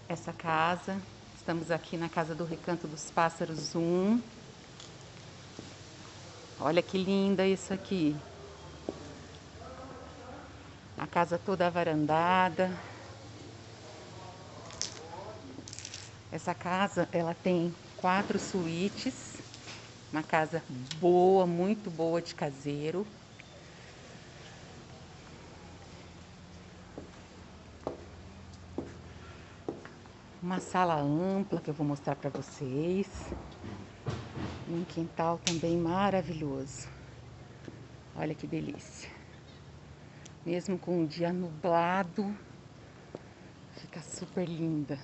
essa casa. Estamos aqui na casa do Recanto dos Pássaros 1. Olha que linda isso aqui. A casa toda avarandada. Essa casa, ela tem 4 suítes. Uma casa boa, muito boa de caseiro. Uma sala ampla que eu vou mostrar para vocês. Um quintal também maravilhoso. Olha que delícia. Mesmo com um dia nublado, fica super linda.